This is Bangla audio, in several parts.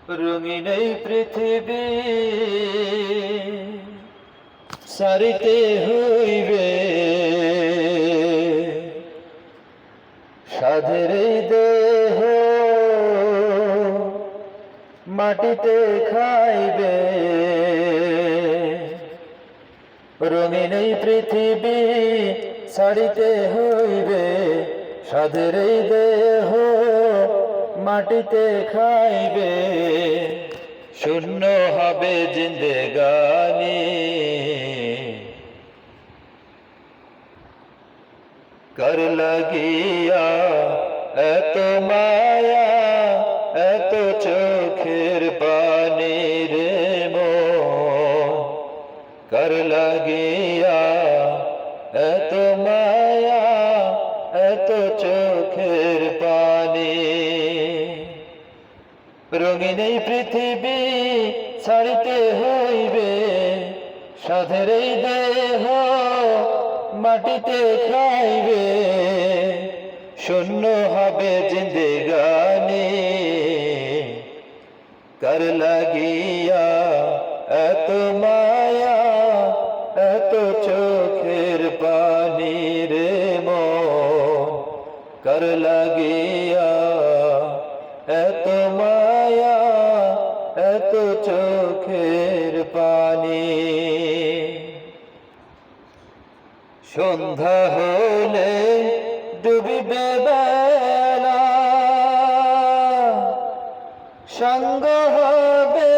রঙিন এই পৃথিবী সারিতে হইবে, সাধের এই দেহ মাটিতে খাইবে। রঙিন এই পৃথিবী ছাড়িতে হইবে, সাধের এই দেহ মাটিতে খাইবে। শূন্য হবে জিন্দেগানি, কার লাগিয়া এত মায়া, এত চোখের পানি রে মন, কার লাগিয়া এত মায়া, এত চোখের পানি। রঙিন এই পৃথিবী ছাড়িতে হইবে, সাধের এই দেহ মাটিতে খাইবে। শূন্য হবে জিন্দেগানি, কার লাগিয়া এত মায়া, এত চোখের পানি রে মন, কার লাগিয়া এত মায়া, এত চোখের পানি। সন্ধ্যা হলে ডুবিবে বেলা, সঙ্গ হবে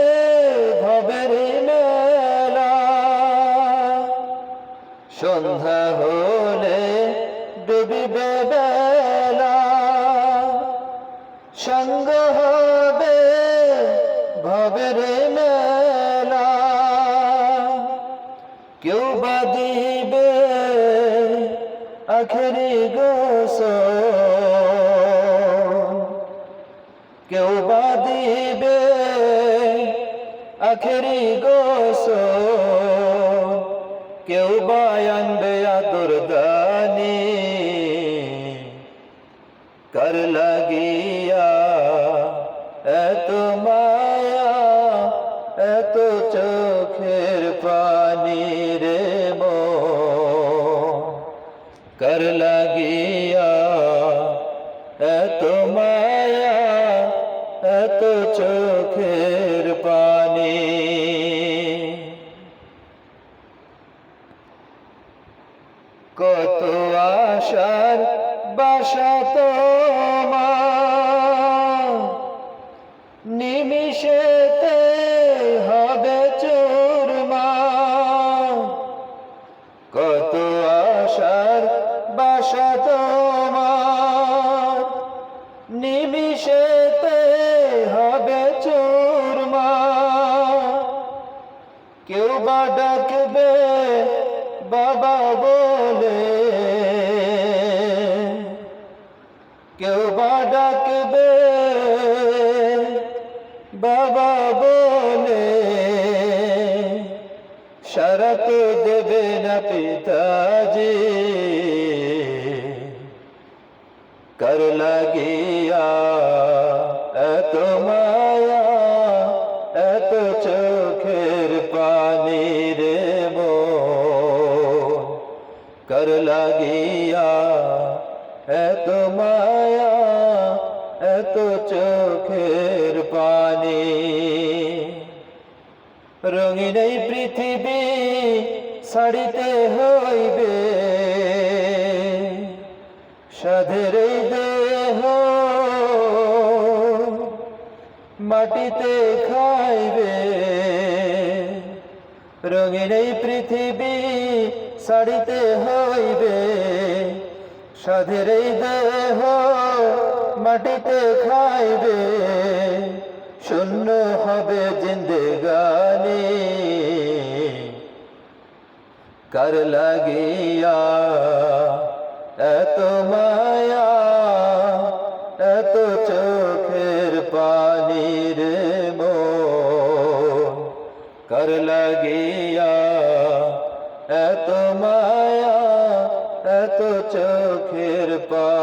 ভবের মেলা। সন্ধ্যা হলে ডুবিবে বেলা, সঙ্গ হবে ভবের মেলা। কেউ বা দিবে আখেরি গোসল, কেউ বা দিবে আখেরি গোসল, কেউ বা আনবে আদর দানি, কার লাগিয়া এত মায়া, এত চোখের পানি রে মন, কার লাগিয়া এত মায়া, এত চোখের পানি। কত আশার বাসা তোমার, নিমিষেতে হবে চুরমার। কত আশার বাসা তোমার, নিমিষেতে হবে চুরমার। কেউ বা ডাকবে বাবা বলে, কেউ বা ডাকবে বাবা বলে, সারা তো দেবে না পিতাজি, কার লাগিয়া এত মায়া, এত চোখের পানি রে মন, কার লাগিয়া এত মায়া, এত চোখের পানি। রঙিন এই পৃথিবী ছাড়িতে হইবে, সাধের এই দেহ মাটিতে খাইবে। রঙিন এই পৃথিবী ছাড়িতে হইবে, সাধের এই দেহ মাটিতে খাইবে। শূন্য হবে জিন্দেগানি, কার লাগিয়া এত মায়া, এত চোখের পানি রে মন, কার লাগিয়া এত মায়া, এত চোখের পানি।